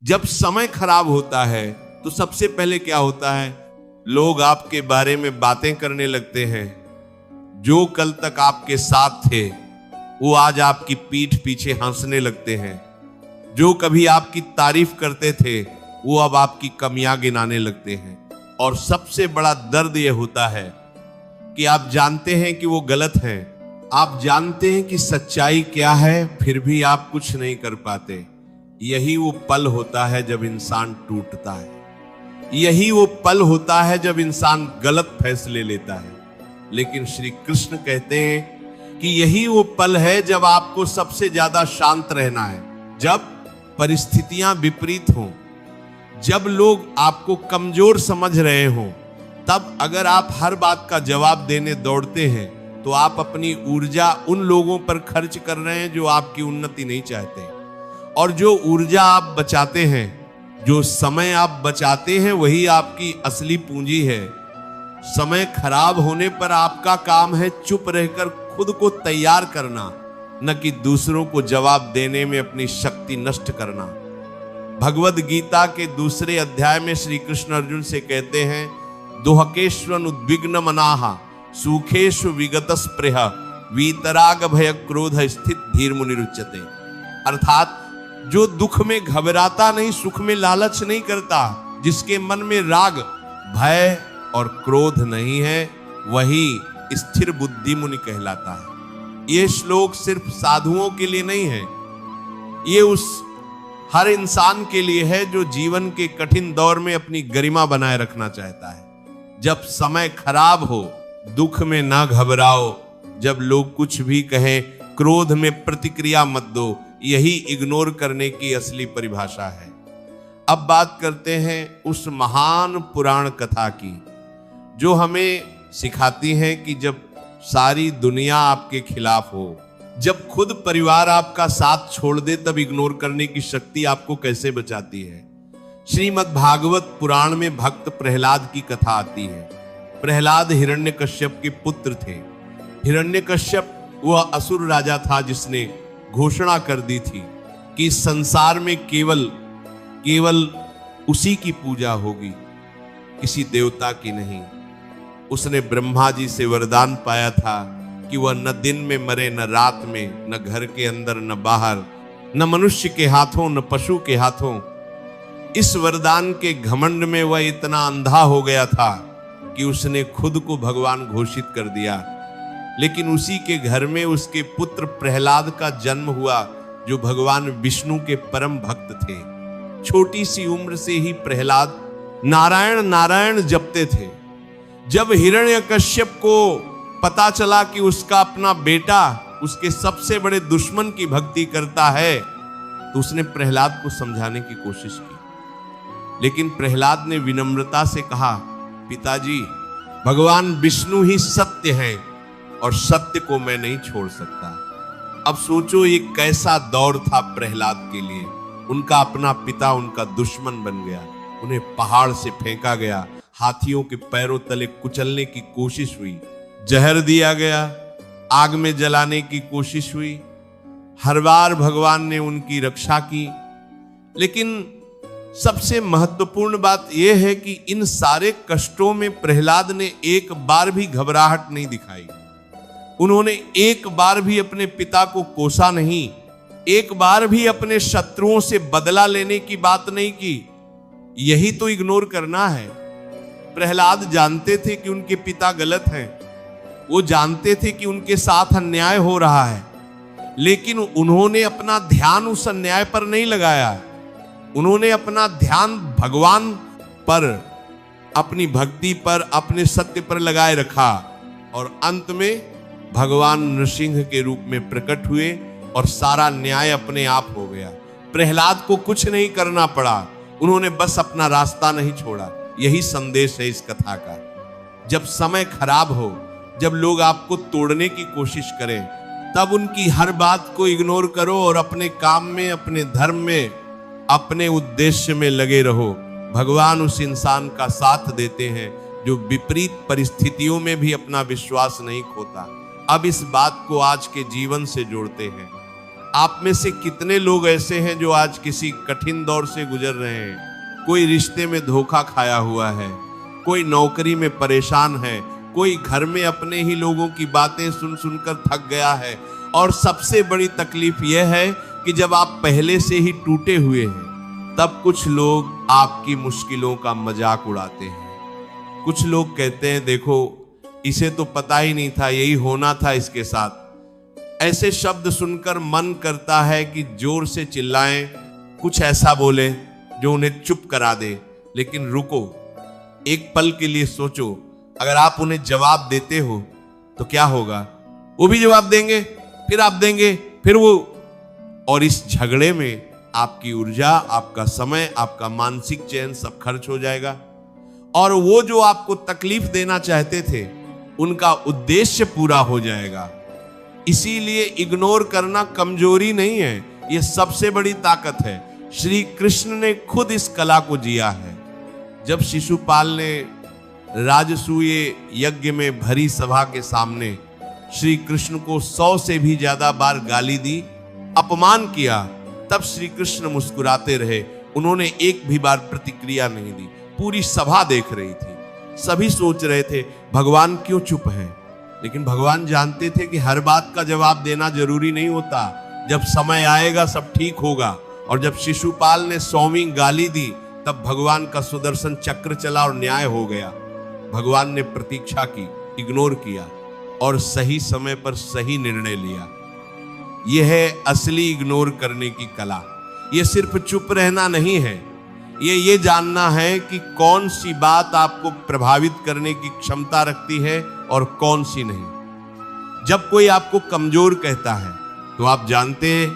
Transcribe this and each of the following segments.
जब समय खराब होता है तो सबसे पहले क्या होता है, लोग आपके बारे में बातें करने लगते हैं। जो कल तक आपके साथ थे वो आज आपकी पीठ पीछे हंसने लगते हैं। जो कभी आपकी तारीफ करते थे वो अब आपकी कमियां गिनाने लगते हैं। और सबसे बड़ा दर्द यह होता है कि आप जानते हैं कि वो गलत हैं, आप जानते हैं कि सच्चाई क्या है, फिर भी आप कुछ नहीं कर पाते। यही वो पल होता है जब इंसान टूटता है। यही वो पल होता है जब इंसान गलत फैसले लेता है। लेकिन श्री कृष्ण कहते हैं कि यही वो पल है जब आपको सबसे ज्यादा शांत रहना है। जब परिस्थितियां विपरीत हों, जब लोग आपको कमजोर समझ रहे हों, तब अगर आप हर बात का जवाब देने दौड़ते हैं तो आप अपनी ऊर्जा उन लोगों पर खर्च कर रहे हैं जो आपकी उन्नति नहीं चाहते। और जो ऊर्जा आप बचाते हैं, जो समय आप बचाते हैं, वही आपकी असली पूंजी है। समय खराब होने पर आपका काम है चुप रहकर खुद को तैयार करना, न कि दूसरों को जवाब देने में अपनी शक्ति नष्ट करना। भगवद गीता के दूसरे अध्याय में श्री कृष्ण अर्जुन से कहते हैं, दुहकेश्वन उद्विग्न मनाहा सुखेशु विगत स्पृह वीतराग भय क्रोध स्थित धीर मुनिरुच्यते। अर्थात जो दुख में घबराता नहीं, सुख में लालच नहीं करता, जिसके मन में राग भय और क्रोध नहीं है, वही स्थिर बुद्धि मुनि कहलाता है। ये श्लोक सिर्फ साधुओं के लिए नहीं है, ये उस हर इंसान के लिए है जो जीवन के कठिन दौर में अपनी गरिमा बनाए रखना चाहता है। जब समय खराब हो, दुख में ना घबराओ। जब लोग कुछ भी कहें, क्रोध में प्रतिक्रिया मत दो। यही इग्नोर करने की असली परिभाषा है। अब बात करते हैं उस महान पुराण कथा की जो हमें सिखाती है कि जब सारी दुनिया आपके खिलाफ हो, जब खुद परिवार आपका साथ छोड़ दे, तब इग्नोर करने की शक्ति आपको कैसे बचाती है। श्रीमद् भागवत पुराण में भक्त प्रहलाद की कथा आती है। प्रहलाद हिरण्यकश्यप के पुत्र थे। हिरण्यकश्यप वह असुर राजा था जिसने घोषणा कर दी थी कि संसार में केवल उसी की पूजा होगी, किसी देवता की नहीं। उसने ब्रह्मा जी से वरदान पाया था कि वह न दिन में मरे, न रात में, न घर के अंदर न बाहर, न मनुष्य के हाथों न पशु के हाथों। इस वरदान के घमंड में वह इतना अंधा हो गया था कि उसने खुद को भगवान घोषित कर दिया। लेकिन उसी के घर में उसके पुत्र प्रहलाद का जन्म हुआ, जो भगवान विष्णु के परम भक्त थे। छोटी सी उम्र से ही प्रहलाद नारायण नारायण जपते थे। जब हिरण्यकश्यप को पता चला कि उसका अपना बेटा उसके सबसे बड़े दुश्मन की भक्ति करता है, तो उसने प्रहलाद को समझाने की कोशिश की। लेकिन प्रहलाद ने विनम्रता से कहा, पिताजी, भगवान विष्णु ही सत्य है और सत्य को मैं नहीं छोड़ सकता। अब सोचो ये कैसा दौर था प्रहलाद के लिए। उनका अपना पिता उनका दुश्मन बन गया, उन्हें पहाड़ से फेंका गया, हाथियों के पैरों तले कुचलने की कोशिश हुई, जहर दिया गया, आग में जलाने की कोशिश हुई। हर बार भगवान ने उनकी रक्षा की। लेकिन सबसे महत्वपूर्ण बात यह है कि इन सारे कष्टों में प्रहलाद ने एक बार भी घबराहट नहीं दिखाई। उन्होंने एक बार भी अपने पिता को कोसा नहीं, एक बार भी अपने शत्रुओं से बदला लेने की बात नहीं की। यही तो इग्नोर करना है। प्रहलाद जानते थे कि उनके पिता गलत हैं, वो जानते थे कि उनके साथ अन्याय हो रहा है, लेकिन उन्होंने अपना ध्यान उस अन्याय पर नहीं लगाया। उन्होंने अपना ध्यान भगवान पर, अपनी भक्ति पर, अपने सत्य पर लगाए रखा। और अंत में भगवान नृसिंह के रूप में प्रकट हुए और सारा न्याय अपने आप हो गया। प्रहलाद को कुछ नहीं करना पड़ा, उन्होंने बस अपना रास्ता नहीं छोड़ा। यही संदेश है इस कथा का। जब समय खराब हो, जब लोग आपको तोड़ने की कोशिश करें, तब उनकी हर बात को इग्नोर करो और अपने काम में, अपने धर्म में, अपने उद्देश्य में लगे रहो। भगवान उस इंसान का साथ देते हैं जो विपरीत परिस्थितियों में भी अपना विश्वास नहीं खोता। अब इस बात को आज के जीवन से जोड़ते हैं। आप में से कितने लोग ऐसे हैं जो आज किसी कठिन दौर से गुजर रहे हैं? कोई रिश्ते में धोखा खाया हुआ है, कोई नौकरी में परेशान है, कोई घर में अपने ही लोगों की बातें सुन सुनकर थक गया है। और सबसे बड़ी तकलीफ यह है कि जब आप पहले से ही टूटे हुए हैं, तब कुछ लोग आपकी मुश्किलों का मजाक उड़ाते हैं। कुछ लोग कहते हैं, देखो इसे तो पता ही नहीं था, यही होना था इसके साथ। ऐसे शब्द सुनकर मन करता है कि जोर से चिल्लाएं, कुछ ऐसा बोले जो उन्हें चुप करा दे। लेकिन रुको, एक पल के लिए सोचो, अगर आप उन्हें जवाब देते हो तो क्या होगा? वो भी जवाब देंगे, फिर आप देंगे, फिर वो। और इस झगड़े में आपकी ऊर्जा, आपका समय, आपका मानसिक चैन सब खर्च हो जाएगा। और वो जो आपको तकलीफ देना चाहते थे, उनका उद्देश्य पूरा हो जाएगा। इसीलिए इग्नोर करना कमजोरी नहीं है, यह सबसे बड़ी ताकत है। श्री कृष्ण ने खुद इस कला को जिया है। जब शिशुपाल ने राजसूय यज्ञ में भरी सभा के सामने श्री कृष्ण को 100 से भी ज्यादा बार गाली दी, अपमान किया, तब श्री कृष्ण मुस्कुराते रहे। उन्होंने एक भी बार प्रतिक्रिया नहीं दी। पूरी सभा देख रही थी, सभी सोच रहे थे भगवान क्यों चुप है। लेकिन भगवान जानते थे कि हर बात का जवाब देना जरूरी नहीं होता। जब समय आएगा सब ठीक होगा। और जब शिशुपाल ने 100वीं गाली दी, तब भगवान का सुदर्शन चक्र चला और न्याय हो गया। भगवान ने प्रतीक्षा की, इग्नोर किया और सही समय पर सही निर्णय लिया। यह है असली इग्नोर करने की कला। यह सिर्फ चुप रहना नहीं है, ये जानना है कि कौन सी बात आपको प्रभावित करने की क्षमता रखती है और कौन सी नहीं। जब कोई आपको कमजोर कहता है तो आप जानते हैं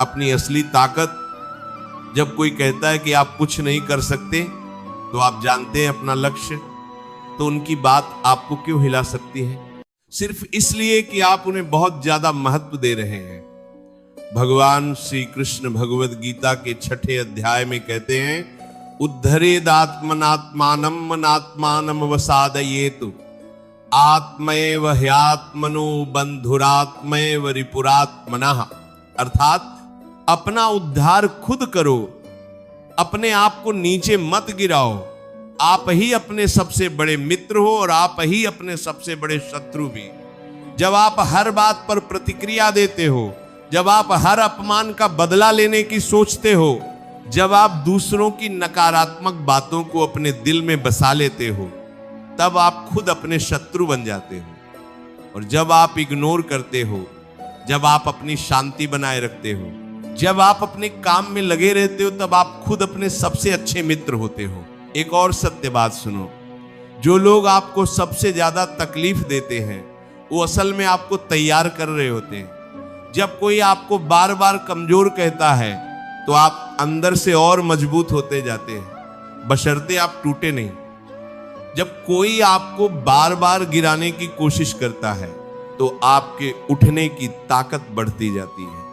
अपनी असली ताकत। जब कोई कहता है कि आप कुछ नहीं कर सकते, तो आप जानते हैं अपना लक्ष्य। तो उनकी बात आपको क्यों हिला सकती है? सिर्फ इसलिए कि आप उन्हें बहुत ज्यादा महत्व दे रहे हैं। भगवान श्री कृष्ण भगवद गीता के 6ठे अध्याय में कहते हैं, उद्धरेदात्मनात्मानं मनात्मानं वसादयेतु आत्मैव ह्यात्मनो बंधुरात्मैव रिपुरात्मनः। अर्थात अपना उद्धार खुद करो, अपने आप को नीचे मत गिराओ। आप ही अपने सबसे बड़े मित्र हो और आप ही अपने सबसे बड़े शत्रु भी। जब आप हर बात पर प्रतिक्रिया देते हो, जब आप हर अपमान का बदला लेने की सोचते हो, जब आप दूसरों की नकारात्मक बातों को अपने दिल में बसा लेते हो, तब आप खुद अपने शत्रु बन जाते हो। और जब आप इग्नोर करते हो, जब आप अपनी शांति बनाए रखते हो, जब आप अपने काम में लगे रहते हो, तब आप खुद अपने सबसे अच्छे मित्र होते हो। एक और सत्य बात सुनो, जो लोग आपको सबसे ज्यादा तकलीफ देते हैं, वो असल में आपको तैयार कर रहे होते हैं। जब कोई आपको बार बार कमजोर कहता है, तो आप अंदर से और मजबूत होते जाते हैं, बशर्ते आप टूटे नहीं। जब कोई आपको बार बार गिराने की कोशिश करता है, तो आपके उठने की ताकत बढ़ती जाती है।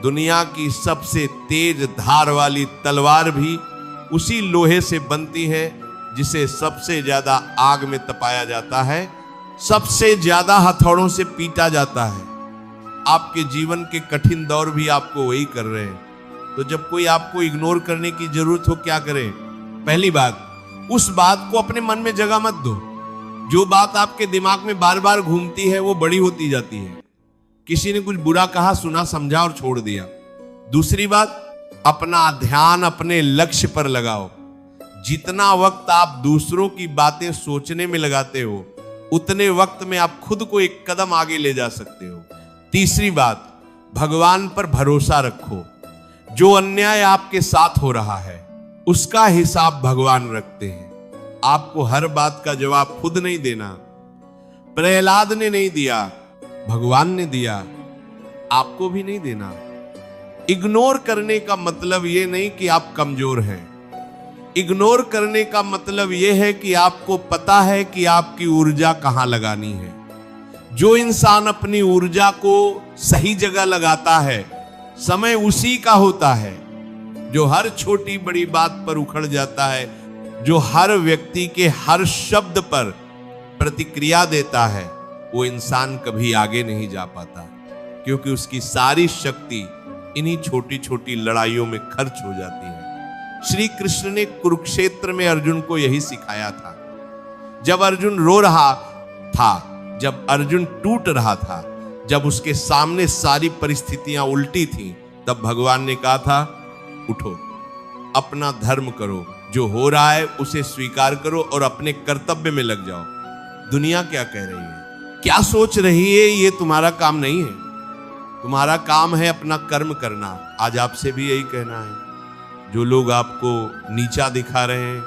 दुनिया की सबसे तेज धार वाली तलवार भी उसी लोहे से बनती है जिसे सबसे ज्यादा आग में तपाया जाता है, सबसे ज्यादा हथौड़ों से पीटा जाता है। आपके जीवन के कठिन दौर भी आपको वही कर रहे हैं। तो जब कोई आपको इग्नोर करने की जरूरत हो, क्या करें? पहली बात, उस बात को अपने मन में जगह मत दो। जो बात आपके दिमाग में बार बार घूमती है, वो बड़ी होती जाती है। किसी ने कुछ बुरा कहा, सुना, समझा और छोड़ दिया। दूसरी बात, अपना ध्यान अपने लक्ष्य पर लगाओ। जितना वक्त आप दूसरों की बातें सोचने में लगाते हो, उतने वक्त में आप खुद को एक कदम आगे ले जा सकते हो। तीसरी बात, भगवान पर भरोसा रखो। जो अन्याय आपके साथ हो रहा है, उसका हिसाब भगवान रखते हैं। आपको हर बात का जवाब खुद नहीं देना। प्रहलाद ने नहीं दिया, भगवान ने दिया, आपको भी नहीं देना। इग्नोर करने का मतलब यह नहीं कि आप कमजोर हैं। इग्नोर करने का मतलब यह है कि आपको पता है कि आपकी ऊर्जा कहां लगानी है। जो इंसान अपनी ऊर्जा को सही जगह लगाता है, समय उसी का होता है। जो हर छोटी बड़ी बात पर उखड़ जाता है, जो हर व्यक्ति के हर शब्द पर प्रतिक्रिया देता है, वो इंसान कभी आगे नहीं जा पाता। क्योंकि उसकी सारी शक्ति इन्हीं छोटी छोटी लड़ाइयों में खर्च हो जाती है। श्री कृष्ण ने कुरुक्षेत्र में अर्जुन को यही सिखाया था। जब अर्जुन रो रहा था, जब अर्जुन टूट रहा था, जब उसके सामने सारी परिस्थितियां उल्टी थीं, तब भगवान ने कहा था, उठो, अपना धर्म करो, जो हो रहा है उसे स्वीकार करो और अपने कर्तव्य में लग जाओ। दुनिया क्या कह रही है, क्या सोच रही है, ये तुम्हारा काम नहीं है। तुम्हारा काम है अपना कर्म करना। आज आपसे भी यही कहना है। जो लोग आपको नीचा दिखा रहे हैं,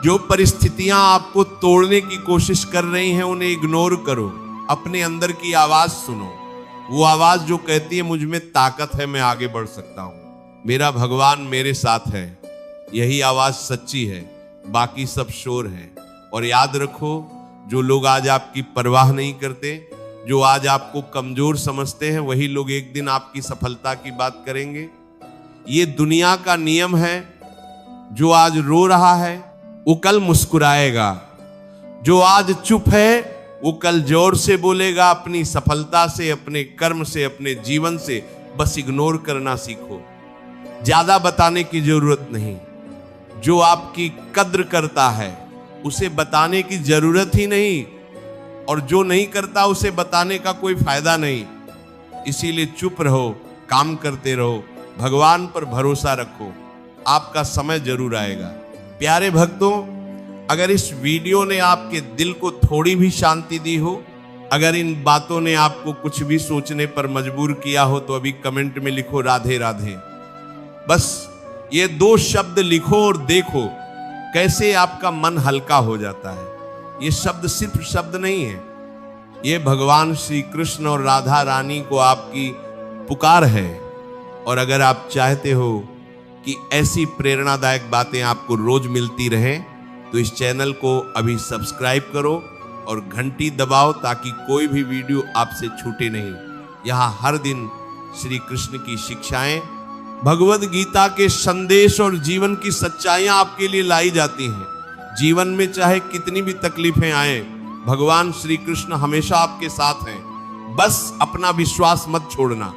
जो परिस्थितियां आपको तोड़ने की कोशिश कर रही हैं, उन्हें इग्नोर करो। अपने अंदर की आवाज सुनो, वो आवाज जो कहती है मुझ में ताकत है, मैं आगे बढ़ सकता हूं, मेरा भगवान मेरे साथ है। यही आवाज सच्ची है, बाकी सब शोर है। और याद रखो, जो लोग आज आपकी परवाह नहीं करते, जो आज आपको कमजोर समझते हैं, वही लोग एक दिन आपकी सफलता की बात करेंगे। ये दुनिया का नियम है। जो आज रो रहा है वो कल मुस्कुराएगा, जो आज चुप है वो कल जोर से बोलेगा। अपनी सफलता से, अपने कर्म से, अपने जीवन से बस इग्नोर करना सीखो। ज्यादा बताने की जरूरत नहीं। जो आपकी कद्र करता है उसे बताने की जरूरत ही नहीं, और जो नहीं करता उसे बताने का कोई फायदा नहीं। इसीलिए चुप रहो, काम करते रहो, भगवान पर भरोसा रखो, आपका समय जरूर आएगा। प्यारे भक्तों, अगर इस वीडियो ने आपके दिल को थोड़ी भी शांति दी हो, अगर इन बातों ने आपको कुछ भी सोचने पर मजबूर किया हो, तो अभी कमेंट में लिखो राधे राधे। बस ये 2 शब्द लिखो और देखो कैसे आपका मन हल्का हो जाता है। ये शब्द सिर्फ शब्द नहीं है, ये भगवान श्री कृष्ण और राधा रानी को आपकी पुकार है। और अगर आप चाहते हो कि ऐसी प्रेरणादायक बातें आपको रोज मिलती रहें, तो इस चैनल को अभी सब्सक्राइब करो और घंटी दबाओ, ताकि कोई भी वीडियो आपसे छूटे नहीं। यहाँ हर दिन श्री कृष्ण की शिक्षाएं, भगवद गीता के संदेश और जीवन की सच्चाइयां आपके लिए लाई जाती हैं। जीवन में चाहे कितनी भी तकलीफें आए, भगवान श्री कृष्ण हमेशा आपके साथ हैं। बस अपना विश्वास मत छोड़ना।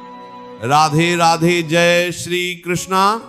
राधे राधे, जय श्री कृष्णा।